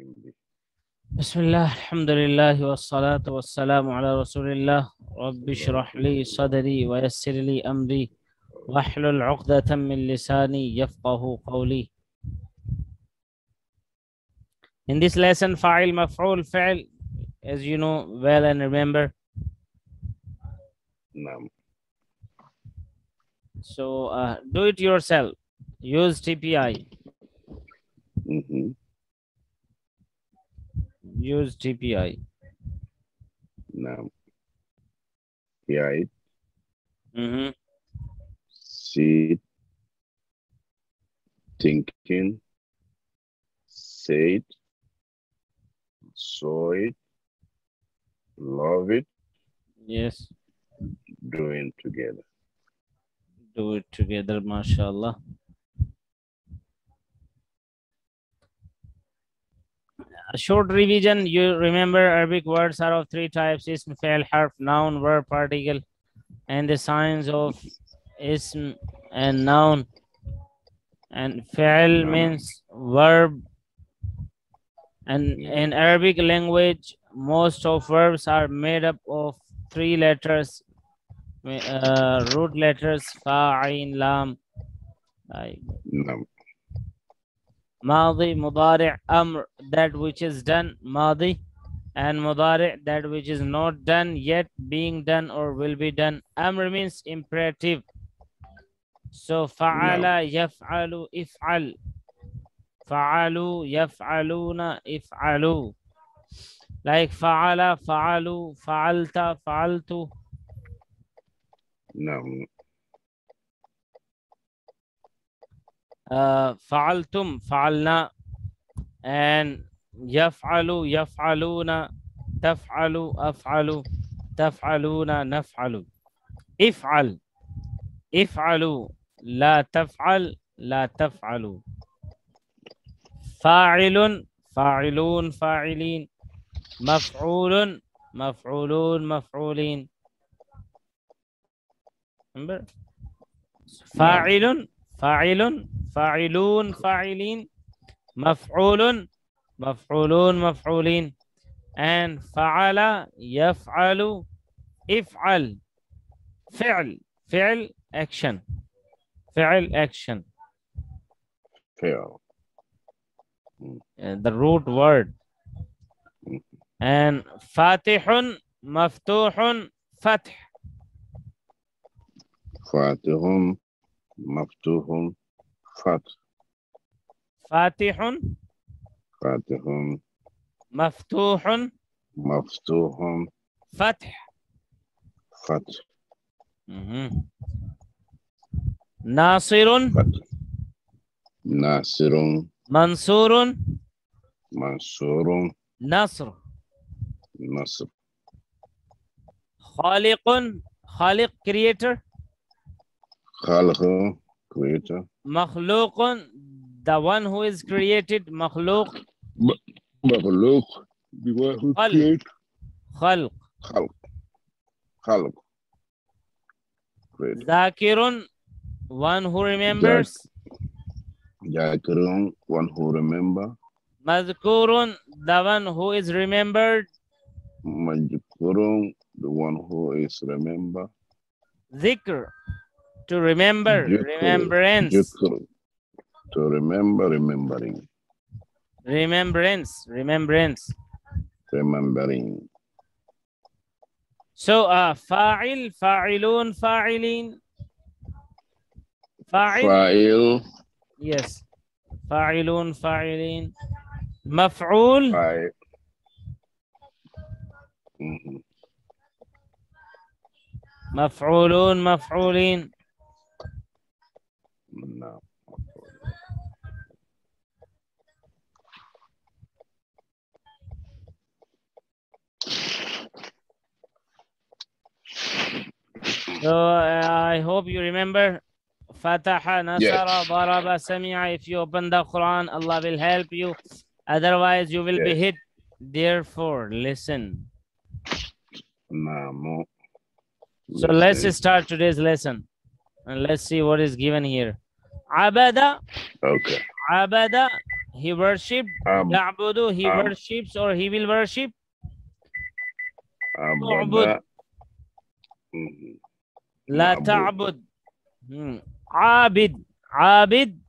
English. Bismillah, alhamdulillah, wassalatu wassalamu ala rasulillah, rabbi shrah li sadri wa yassir li amri, wahlul uqdatan min lisani yafqahu qawli. In this lesson, fa'il, maf'ul, fi'l, as you know well and remember. Naam. So do it yourself. Use TPI. Use TPI. Naam. Right. Sit. Thinking. Say it. Saw it. Love it. Yes. Doing together. Do it together, mashallah. A short revision. You remember Arabic words are of three types: ism, fi'l, harf, noun, verb, particle, and the signs of ism and noun. And fi'l means verb. And in Arabic language, most of verbs are made up of three letters, root letters, fa, ayn, lam. Naam. Madi, mudari', amr, that which is done, madi, and mudari', that which is not done yet, being done or will be done. Amr means imperative. So fa'ala, yaf'alu, if'al. Fa'alu, yaf'aluna, if'alu. Like fa'ala, fa'alu, fa'alta, fa'altu. Naam. Fa'altum, fa'alna, and yaf'alu, yaf'aluna, taf'alu, af'alu, taf'aluna, naf'alu. If'al, if'alu, la taf'al, la taf'alu. Fa'ilun, fa'ilun, fa'ilin. Maf'ulun, maf'ulun, maf'ulin. Remember? Fa'ilun, fa'ilun, fa'ilun, fa'ilin. Maf'ulun, maf'ulun, maf'ulin. And fa'ala, yaf'alu, if'al. Fi'l, fi'l, action. Fi'l, action. Fail. The root word. And fatihun, maftuhun, fath. Fatihun, maftuhun, fath. Fatihun, Fatihun, maftuhun, maftuhun, fath. fath. Nasirun, Fath. Nasirun, mansurun, mansurun, nasr. nasr. Khaliqun, khaliq, creator. Khalq, creator. Makhluqun, the one who is created. Makhluq. Makhluq, the one who Khalq. creates. Khalq. Khalq. Khalq. Creator. Zakirun, one who remembers. Zakirun, one who remember. Madhkurun, the one who is remembered. Majkurun, the one who is remember. Dhikr, to remember, remembrance. Dhikr, to remember, remembering. Remembrance, remembrance. Remembering. So, fa'il, fa'ilun, fa'ilin. Fa'il. Fa'il. Yes. Fa'ilun, fa'ilin. Maf'ul. Fa'il. Maf'ulun, maf'ulin. No. So I hope you remember Fataha, Nasara, Daraba, Sami'a. If you open the Quran, Allah will help you. Otherwise, you will be hit. Therefore, listen. No. So let's start today's lesson. And let's see what is given here. Abada. Okay. Abada He worshipped. يعبد, he worships or he will worship. تعبد. لا تعبد. عابد. عابد.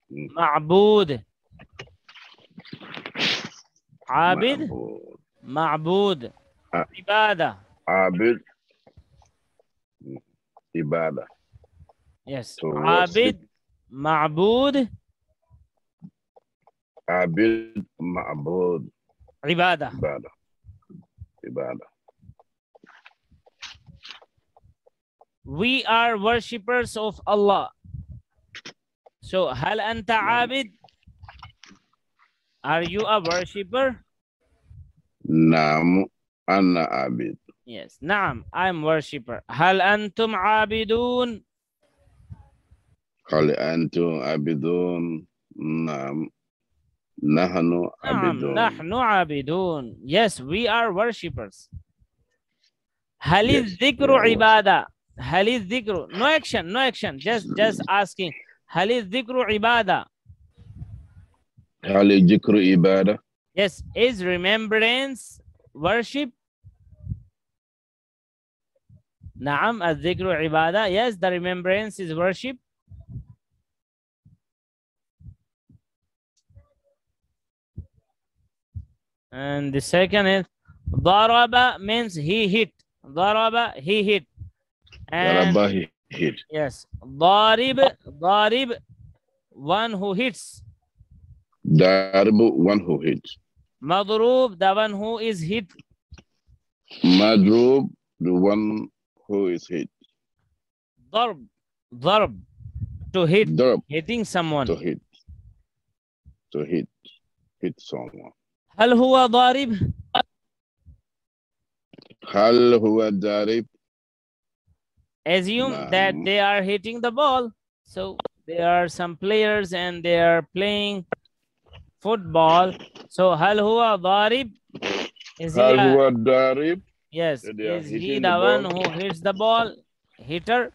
معبود. عابد. معبود. عبادة. عابد. عبادة. Yes. عابد. معبود. عابد. معبود. عبادة. عبادة. عبادة. We are worshippers of Allah. So, هل أنت عابد? Are you a worshipper? نعم أنا عابد. Yes. نعم, I'm worshipper. هل أنتم عابدون? هل أنتم عابدون؟ نعم نحن عابدون. نحن عابدون. Yes, we are worshippers. هل الذكر عبادة? هل الذكر? No action, no action. Just asking. هل الذكر عبادة? هل الذكر عبادة؟ Yes. Is remembrance worship? نعم الذكر عبادة. Yes, the remembrance is worship. And the second is ضرب means he hit. ضرب, he hit. And ضرب, he hit. Yes. ضارب, ضارب, one who hits. ضارب, one who hits. مضروب, the one who is hit. مضروب, the one who is hit. ضرب, ضرب, to hit. ضرب, hitting someone. to hit. To hit. Hit someone. هل هو ضارب? هل هو ضارب? Assume that they are hitting the ball. So there are some players and they are playing football. So هل هو ضارب? Is هل he هو ضارب? Yes. Is he the one who hits the ball? Hitter?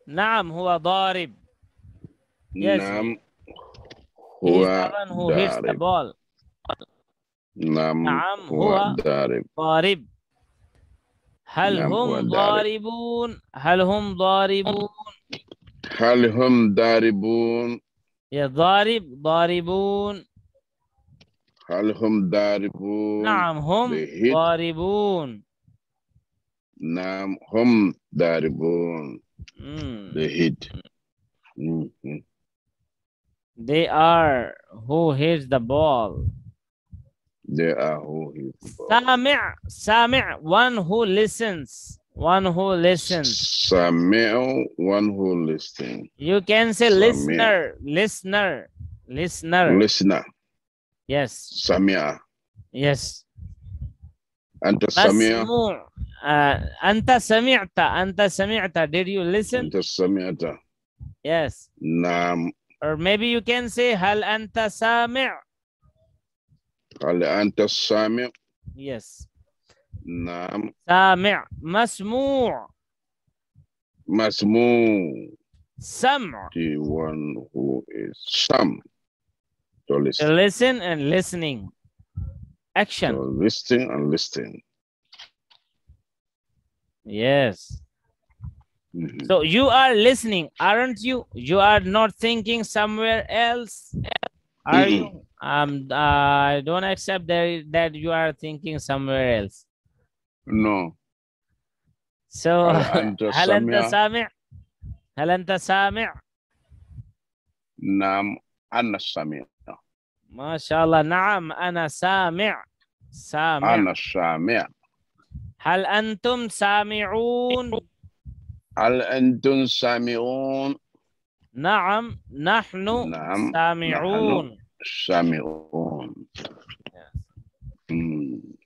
نعم هو ضارب. Yes. نعم He is هو the one who hits the ball. نعم هو ضارب. ضارب. هل نعم هو هم ضارب. ضاربون؟ هل هم ضاربون؟ هل هم ضاربون؟ يا ضارب ضاربون. هل هم ضاربون؟ نعم هم ضاربون. نعم هم ضاربون. They hit. They are who hits the ball. They are who hits the ball. سامع, سامع, one who listens. One who listens. سامع, one who listens. You can say listener, listener, listener. Listener. Yes. سامع. Yes. أنت سامع. مسموع. أنت سمعت. أنت سمعت. Did you listen? أنت سمعت. Yes. نعم. Or maybe you can say هل أنت سامع? هل أنت سامع؟ Yes. نعم. سامع. مسموع. مسموع. سمع. The one who is some. To listen. To listen and listening. Action. So listening and listening. Yes. So you are listening, aren't you? You are not thinking somewhere else. Are you? I don't accept that you are thinking somewhere else. No. So هل أنت سامع؟ هل أنت سامع؟ نعم أنا سامع. ما شاء الله. نعم أنا سامع. سامع. أنا سامع. هل أنتم سامعون؟ هل أنتم سامعون؟ نعم نحن سامعون. نحن سامعون.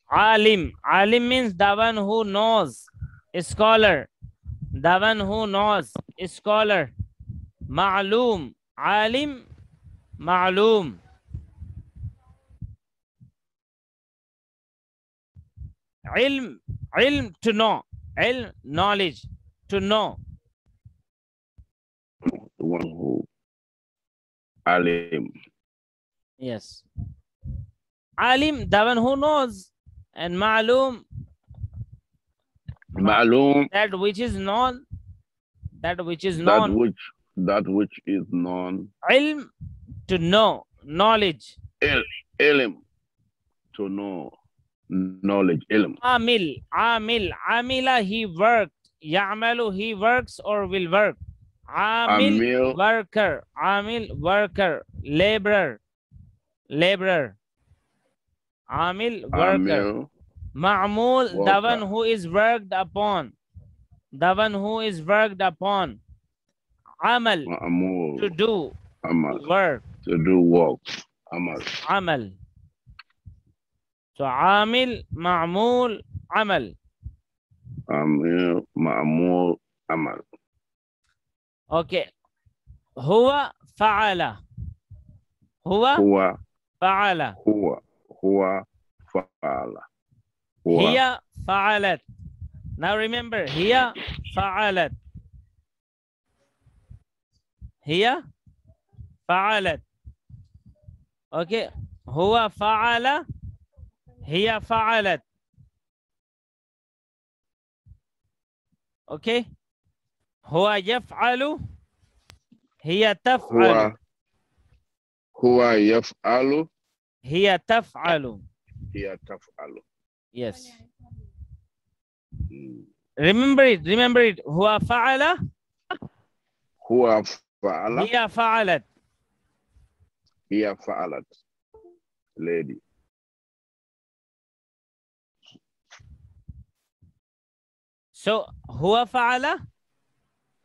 Alim. Alim means the one who knows. A scholar. The one who knows. A scholar. Ma'loom. Alim. Ma'loom. Ilm. Ilm, to know. Ilm, knowledge. To know. The one who Alim. Yes. Alim, the one who knows, and ma'lum, Ma'lum, that which is known, that which is that known. which is known. Ilm, to know, knowledge. Ilm, to know, knowledge. Ilm. Amil, amila, he worked. Ya'malu, he works or will work. Amil, worker. Amil, worker. Laborer. Amil, worker. Ma'mul, the one who is worked upon. The one who is worked upon. Amal, to do. Amal, work. to do work. Amal. So amil, ma'mul, amal. Amil, ma'mul, amal. Okay. Huwa fa'ala. Huwa fa'ala. Huwa fa'ala. Hiya fa'alat. Now remember, hiya fa'alat. Hiya fa'alat. Okay. Huwa fa'ala. Hiya fa'alat. Okay. Huwa yaf'alu. Hiya taf'alu. Huwa yaf'alu. Hiya taf'alu. Hiya taf'alu. Yes. Remember it. Huwa fa'ala. Huwa fa'ala. Hiya fa'alat. Hiya fa'alat. Lady. So, huwa fa'ala.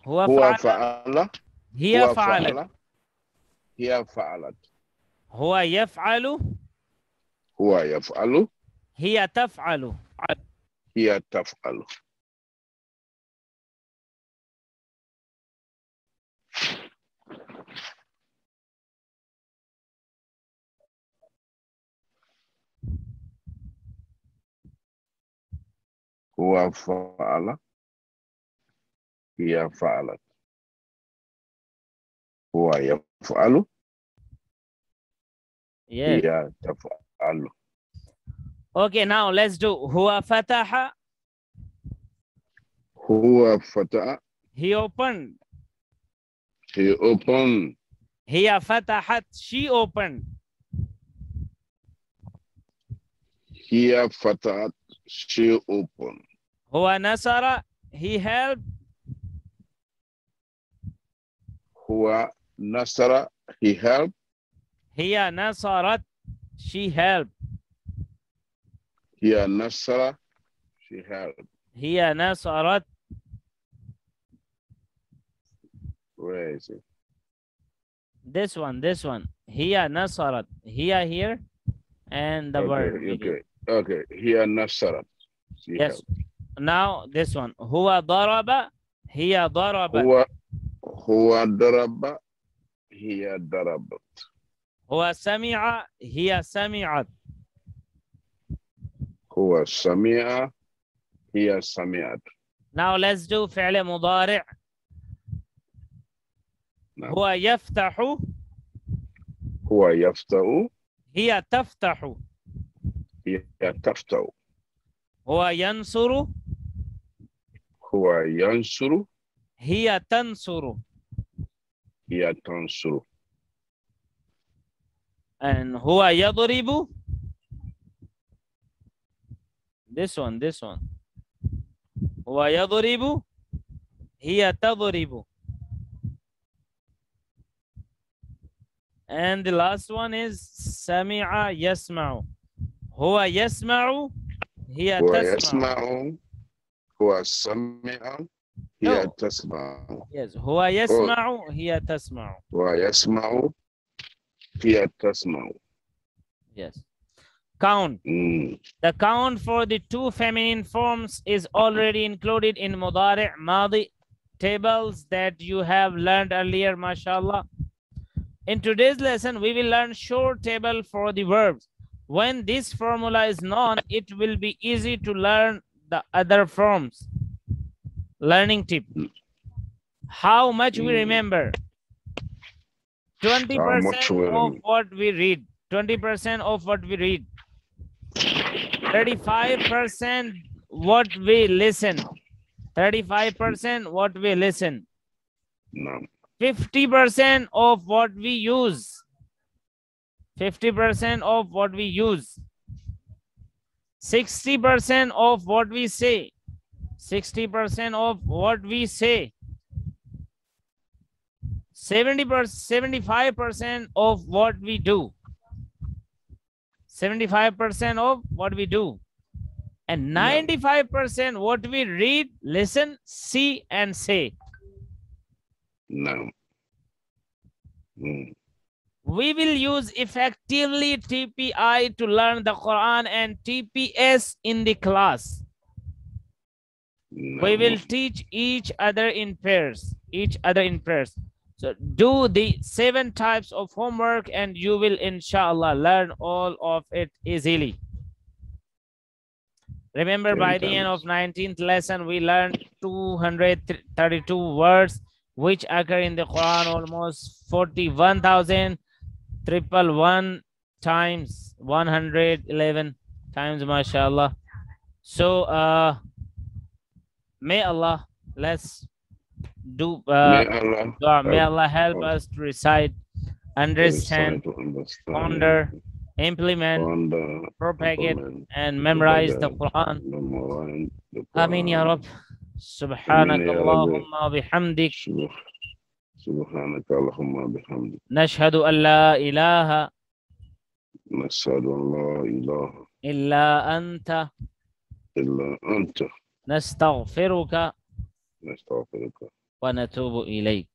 Huwa fa'ala. Hiya fa'alat. Hiya fa'alat. Huwa yaf'alu. Huwa yaf'alu. Hiya taf'alu. Hiya taf'alu. Huwa fa'ala. Hiya fa'alat. Huwa yaf'alu. Yes. Hiya taf'alu. Okay, now let's do huwa fataha. Huwa fataha. He opened. He opened. Hiya fatahat. She opened. Hiya fatahat. She opened. Huwa nasara. He helped. Huwa nasara. He helped. Hiya nasarat. She helped. Hiya nasara. She helped. Hiya nasarat. Where is it? This one. Hiya nasarat. Hiya here. And the word. Okay. Hiya nasarat. She yes. helped. Now this one. Huwa daraba. Hiya daraba. Huwa daraba. Hiya darabat. Huwa sami'a. Hiya sami'at. Huwa sami'a. Hiya sami'at. Now let's do fi'l mudari'. Huwa yaftahu. Huwa yaftahu. Hiya taftahu. Hiya taftahu. Huwa yansuru. Huwa yansuru. Hiya tansuru. Hiya tansuru. And huwa yadribu. This one. Huwa yadribu. Hiya tadribu. And the last one is sami'a yasma'u. Huwa yasma'u. Hiya tasma'u. Huwa sami'a. Hiya tasma'u. Yes. Huwa yasma'u. Hiya tasma'u. Huwa yasma'u. Hiya tasma'u. Yes. Count. The count for the two feminine forms is already included in Mudari' Madi tables that you have learned earlier, mashallah. In today's lesson, we will learn short table for the verbs. When this formula is known, it will be easy to learn the other forms. Learning tip. How much we remember? 20% of what we read. 20% of what we read. 35% what we listen. 35% what we listen. No. 50% of what we use. 50% of what we use. 60% of what we say. 60% of what we say. 75% of what we do. 75% of what we do. And 95% what we read, listen, see, and say. No. We will use effectively TPI to learn the Quran and TPS in the class. No. We will teach each other in pairs. So do the 7 types of homework and you will inshallah learn all of it easily. Remember, by the end of 19th lesson, we learned 232 words which occur in the Quran, almost 41,111 times, 111 times, mashallah. So may Allah, let's do dua. May Allah help us to recite, understand, ponder, implement, propagate, and memorize the Quran. Amin ya Rabb. سبحانك اللهم وبحمدك سبحانك اللهم وبحمدك نشهد أن لا إله إلا أنت نستغفرك ونتوب إليك.